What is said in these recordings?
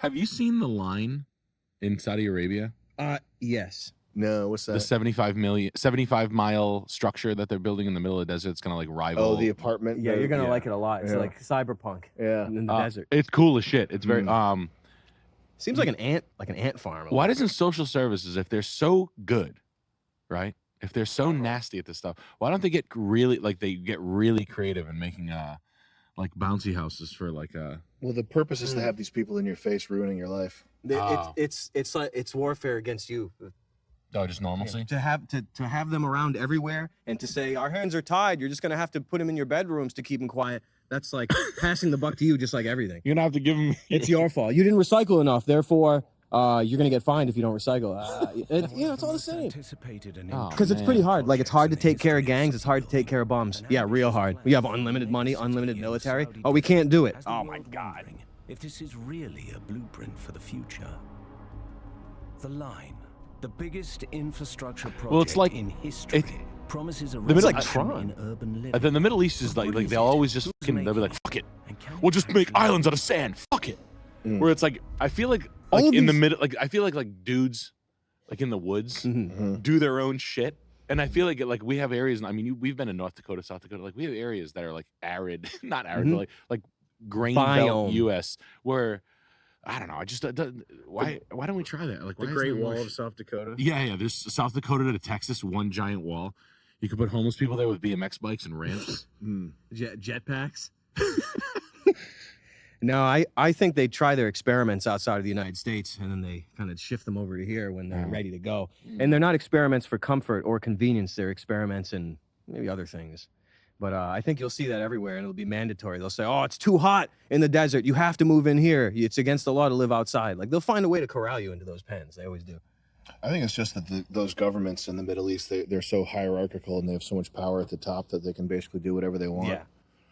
Have you seen the line in Saudi Arabia? Yes. No, what's that? The 75-mile structure that they're building in the middle of the desert. It's gonna like rival. Oh, the apartment. Yeah, you're gonna like it a lot. It's Yeah. like cyberpunk. Yeah. In the desert. It's cool as shit. It's very Seems like an ant farm. Why doesn't social services, if they're so good, right? If they're so nasty at this stuff, why don't they get really creative in making like bouncy houses for like Well, the purpose is to have these people in your face ruining your life. It's like it's warfare against you. Oh, just normalcy. Yeah. To have them around everywhere and to say our hands are tied. You're just gonna have to put them in your bedrooms to keep them quiet. That's like passing the buck to you, just like everything. You're gonna have to give them. It's your fault. You didn't recycle enough, therefore you're gonna get fined if you don't recycle. It's all the same. Because it's pretty hard. Like it's hard to take care of gangs. It's hard to take care of bums. Yeah, real hard. We have unlimited money, unlimited military. Oh, we can't do it. Oh my God. If this is really a blueprint for the future, the line, the biggest infrastructure project in history, promises a revolution in urban living. Then the Middle East is like they'll always just they'll be like, fuck it, we'll just make islands out of sand. Fuck it. Where it's like I feel like in the middle, like I feel like dudes like in the woods do their own shit. And I feel like we have areas. I mean, we've been in North Dakota, South Dakota. Like we have areas that are like arid, not arid, but like grain belt U.S. where I don't know. I just why don't we try that? Like the Great Wall of South Dakota. Yeah. There's South Dakota to Texas, one giant wall. You could put homeless people there with BMX bikes and ramps, jetpacks. No, I think they try their experiments outside of the United States, and then they kind of shift them over to here when they're ready to go. And they're not experiments for comfort or convenience. They're experiments in maybe other things. But I think you'll see that everywhere, and it'll be mandatory. They'll say, oh, it's too hot in the desert. You have to move in here. It's against the law to live outside. Like, they'll find a way to corral you into those pens. They always do. I think it's just that those governments in the Middle East, they're so hierarchical, and they have so much power at the top that they can basically do whatever they want. Yeah.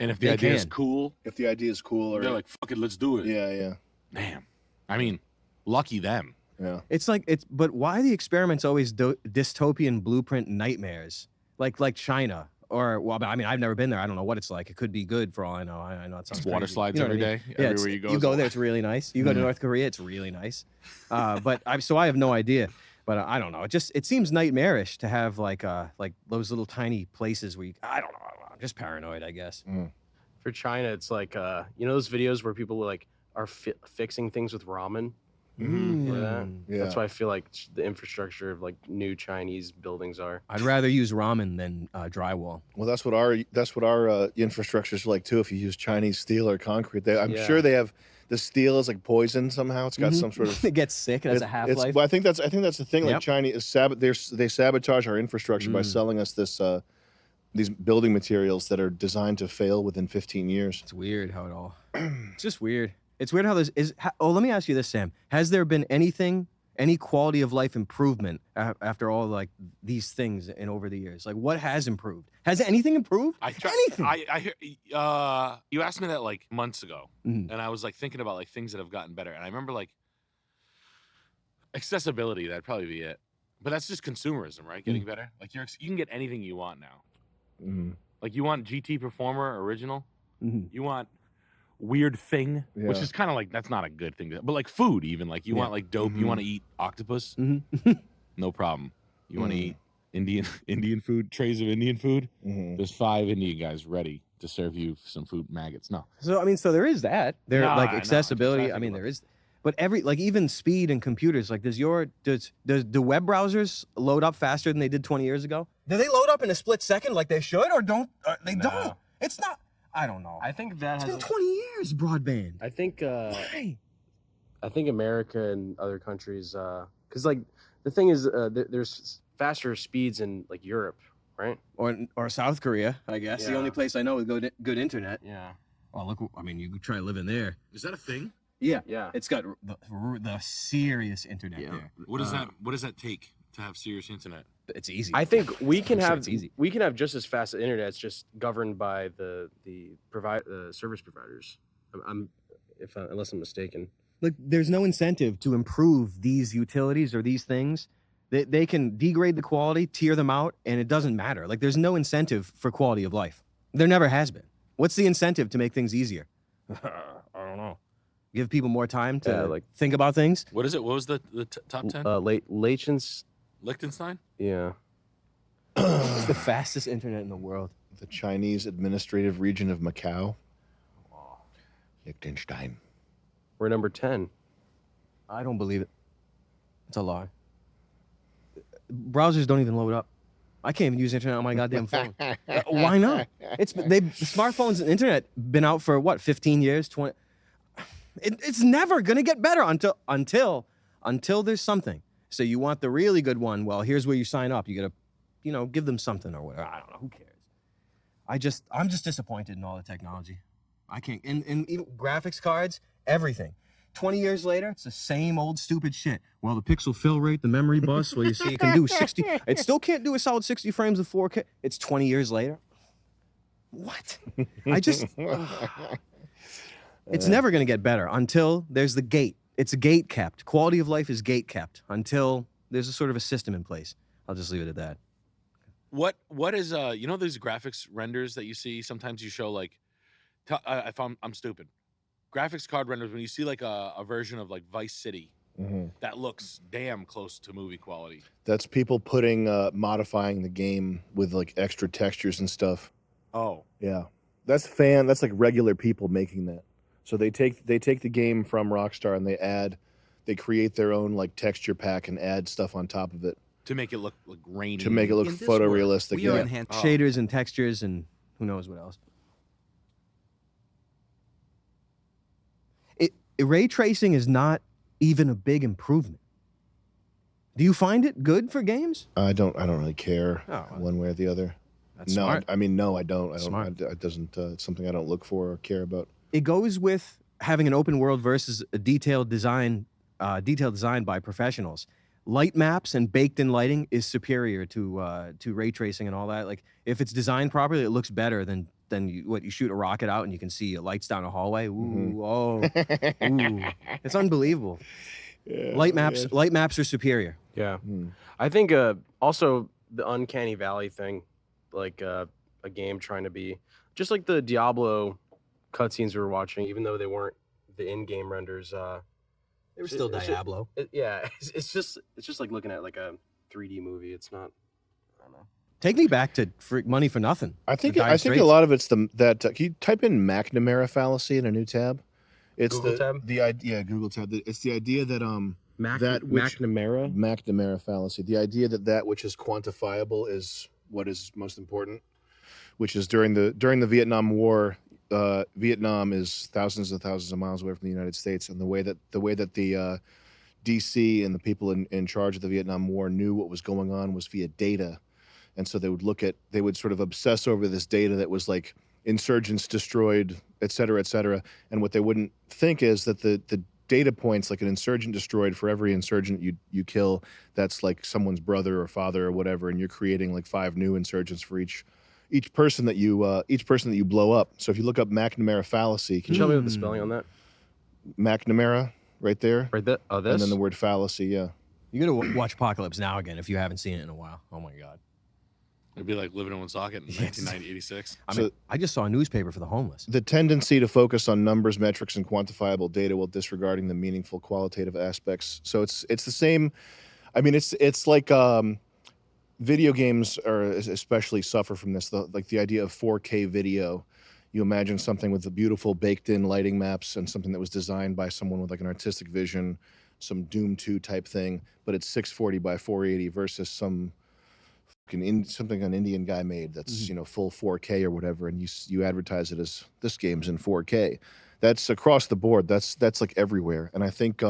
And if the idea is cool. If the idea is cool. Or they're like, fuck it, let's do it. Yeah. Damn. I mean, lucky them. Yeah. But why the experiments always dystopian blueprint nightmares? Like China. Or, well, I mean, I've never been there. I don't know what it's like. It could be good for all I know. I know it sounds water crazy. slides every day. Yeah, everywhere you go. You go there, it's really nice. You go to North Korea, it's really nice. But I have no idea. But I don't know. It seems nightmarish to have like those little tiny places where I don't know. I'm just paranoid, I guess. For China, it's like you know those videos where people like are fixing things with ramen. Yeah. That's why I feel like the infrastructure of like new Chinese buildings are. I'd rather use ramen than drywall. Well, that's what our infrastructure is like too. If you use Chinese steel or concrete, I'm sure they have the steel is like poison somehow. It's got some sort of it gets sick. It has a half-life. Well, I think that's the thing. Like Chinese they sabotage our infrastructure by selling us these building materials that are designed to fail within 15 years. It's weird how it all. It's just weird. It's weird how this is. Oh, let me ask you this, Sam. Has there been any quality of life improvement after all like these things and over the years? Like, what has improved? Has anything improved? Anything? I hear. You asked me that like months ago, and I was like thinking about like things that have gotten better, and I remember like accessibility. That'd probably be it. But that's just consumerism, right? Getting better. Like you can get anything you want now. Like you want GT Performer original. You want weird thing, which is kind of like that's not a good thing, but like food, even like you want like dope. You want to eat octopus, no problem. You want to eat Indian food, trays of Indian food. There's 5 Indian guys ready to serve you some food maggots. No, so there is that. There like accessibility. I mean, there is, but even speed and computers. Like, do web browsers load up faster than they did 20 years ago? Do they load up in a split second like they should, or don't? They don't. It's not. I don't know. I think that it's been 20 years, broadband. I think why? I think America and other countries, because like the thing is, there's faster speeds in like Europe, right? Or South Korea, I guess. The only place I know with good internet. Yeah. Oh, look! I mean, you could try living there. Is that a thing? Yeah. Yeah. It's got the serious internet there. What does that take to have serious internet? It's easy. I think we can have just as fast as internet. It's just governed by the service providers. Unless I'm mistaken. Look, there's no incentive to improve these utilities or these things. They can degrade the quality, tier them out, and it doesn't matter. Like, there's no incentive for quality of life. There never has been. What's the incentive to make things easier? I don't know. Give people more time to think about things. What is it? What was the top 10? Liechtenstein. Yeah. It's the fastest internet in the world. The Chinese administrative region of Macau. Liechtenstein. We're number 10. I don't believe it. It's a lie. Browsers don't even load up. I can't even use internet on my goddamn phone. Why not? Smartphones and internet been out for what, 15 years, 20. It's never gonna get better until there's something. So you want the really good one? Well, here's where you sign up. You gotta, give them something or whatever. I don't know. Who cares? I'm just disappointed in all the technology. I can't. And even graphics cards, everything. 20 years later, it's the same old stupid shit. Well, the pixel fill rate, the memory bus, well, you see, it can do 60. It still can't do a solid 60 frames of 4K. It's 20 years later. What? It's never going to get better until there's the gate. It's gate kept. Quality of life is gate kept until there's a sort of a system in place. I'll just leave it at that. What is those graphics renders that you see? Sometimes you show I'm stupid. Graphics card renders when you see like a version of like Vice City that looks damn close to movie quality. That's people putting modifying the game with like extra textures and stuff. Oh yeah, that's like regular people making that. So they take the game from Rockstar and they create their own like texture pack and add stuff on top of it to make it look like grainy. To make it look photorealistic. Shaders and textures and who knows what else. Ray tracing is not even a big improvement. Do you find it good for games? I don't really care one way or the other. That's smart. I don't. It doesn't. It's something I don't look for or care about. It goes with having an open world versus a detailed design by professionals. Light maps and baked-in lighting is superior to ray tracing and all that. Like if it's designed properly, it looks better than you shoot a rocket out and you can see lights down a hallway. Ooh, ooh, it's unbelievable. Yeah, light maps are superior. Yeah, I think also the uncanny valley thing, like a game trying to be just like the Diablo cutscenes we were watching, even though they weren't the in-game renders. They were still Diablo. It's just like looking at like a 3D movie. It's not. I don't know. Take me back to Money for Nothing. I think a lot of it's can you type in McNamara fallacy in a new tab? It's Google tab. Google tab. It's the idea that McNamara fallacy. The idea that which is quantifiable is what is most important, which is during the Vietnam War. Vietnam is thousands and thousands of miles away from the United States, and the way that the DC and the people in charge of the Vietnam War knew what was going on was via data. And so they would sort of obsess over this data that was like insurgents destroyed, et cetera, et cetera. And what they wouldn't think is that the data points, like an insurgent destroyed, for every insurgent you kill, that's like someone's brother or father or whatever, and you're creating like 5 new insurgents for each person that you blow up. So if you look up McNamara fallacy, can you tell me what the spelling on that? McNamara, right there. Right there. Oh, this. And then the word fallacy. Yeah. You gotta watch Apocalypse Now again if you haven't seen it in a while. Oh my god. It'd be like living in one socket in 1986. I just saw a newspaper for the homeless. The tendency to focus on numbers, metrics, and quantifiable data while disregarding the meaningful qualitative aspects. So it's the same. I mean, it's like video games are especially suffer from this. Like the idea of 4K video. You imagine something with the beautiful baked-in lighting maps and something that was designed by someone with like an artistic vision, some Doom 2 type thing, but it's 640 by 480 versus something an Indian guy made that's full 4K or whatever, and you advertise it as this game's in 4K. That's across the board. That's like everywhere. And I think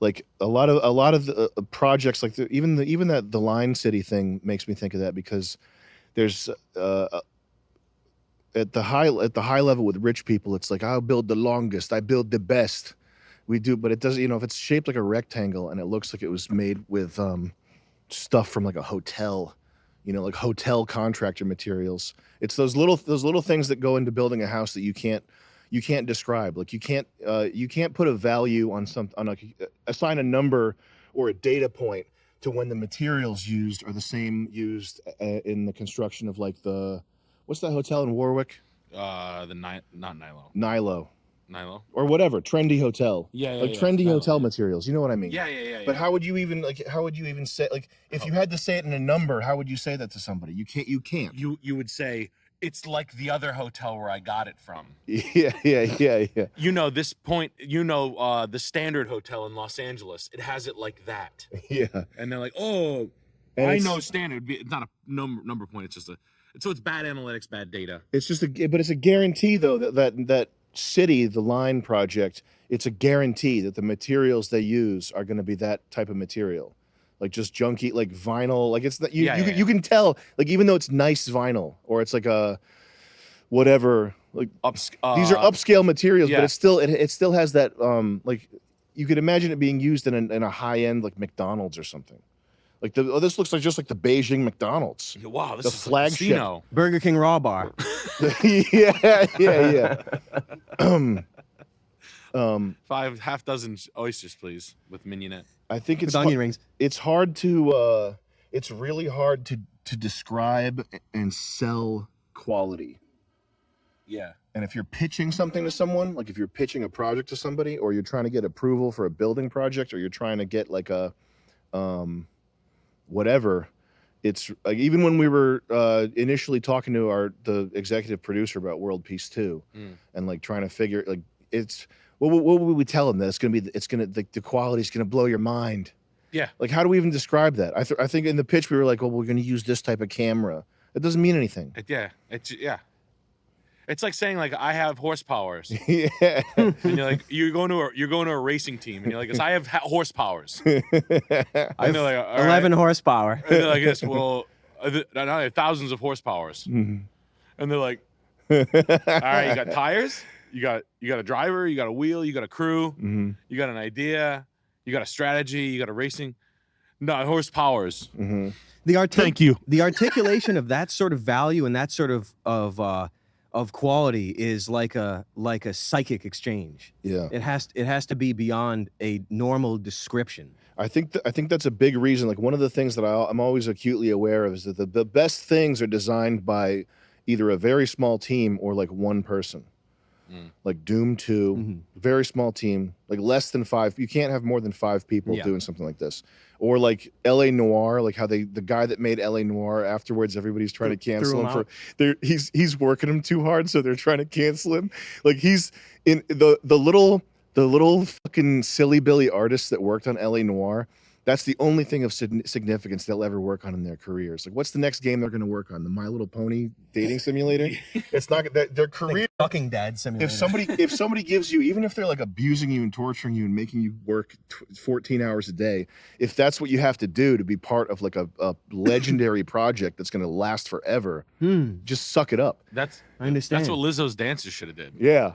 like a lot of the projects, like even the Line City thing makes me think of that, because there's at the high level with rich people, it's like, I'll build the longest, I build the best. We do, but it doesn't. If it's shaped like a rectangle and it looks like it was made with stuff from like a hotel, like hotel contractor materials. It's those little things that go into building a house that you can't describe. Like you can't put a value on assign a number or a data point to when the materials used are the same used in the construction of like what's that hotel in Warwick? Not Nilo. Nilo. Nilo. Or whatever, trendy hotel. Yeah, like trendy hotel materials. You know what I mean? Yeah. But how would you even say, like, if you had to say it in a number, how would you say that to somebody? You can't. You would say it's like the other hotel where I got it from. Yeah. You know this point. You know the Standard Hotel in Los Angeles. It has it like that. Yeah. And they're like, oh, and I know Standard. It's not a number point. It's just so it's bad analytics, bad data. It's just but it's a guarantee though that city, the Line project, it's a guarantee that the materials they use are going to be that type of material, like just junky, like vinyl, like it's that you can tell, like even though it's nice vinyl or it's like a whatever, like these are upscale materials, but it still has that like you could imagine it being used in a high end like McDonald's or something. Like this looks like just like the Beijing McDonald's. Wow, this the is flagship. Like Burger King Raw Bar. yeah. 5 half dozen oysters, please, with mignonette. I think it's with onion rings. It's hard to. It's really hard to describe and sell quality. Yeah. And if you're pitching something to someone, like if you're pitching a project to somebody, or you're trying to get approval for a building project, or you're trying to get like a whatever, it's like even when we were initially talking to the executive producer about World Peace 2 and like trying to figure, like, it's what would we tell him that the quality's gonna blow your mind? Yeah. Like, how do we even describe that? I think in the pitch we were like, well, we're gonna use this type of camera. It doesn't mean anything. It's like saying like I have horsepowers. Yeah. And you're like you're going to a racing team and you're like, I have horsepowers. I have 11 horsepower. And they're like, yes, well, I have thousands of horsepowers. And they're like, all right, you got tires, you got a driver, you got a wheel, you got a crew, you got an idea, you got a strategy, you got a racing. No, horsepowers. Thank you. The articulation of that sort of value and that sort of quality is like a psychic exchange. Yeah. It has to be beyond a normal description. I think that's a big reason. Like, one of the things that I'm always acutely aware of is that the best things are designed by either a very small team or like one person. Like Doom 2, very small team, like less than 5. You can't have more than 5 people doing something like this. Or like LA Noire, like how the guy that made LA Noire, afterwards everybody's trying to cancel him for he's working him too hard, so they're trying to cancel him. Like, he's in the little fucking silly Billy artists that worked on LA Noire. That's the only thing of significance they'll ever work on in their careers. Like, what's the next game they're going to work on? The My Little Pony dating simulator? It's not their career. Fucking Dad simulator. If somebody gives you, even if they're like abusing you and torturing you and making you work 14 hours a day, if that's what you have to do to be part of like a legendary project that's going to last forever, just suck it up. I understand. That's what Lizzo's dancers should have did. Yeah.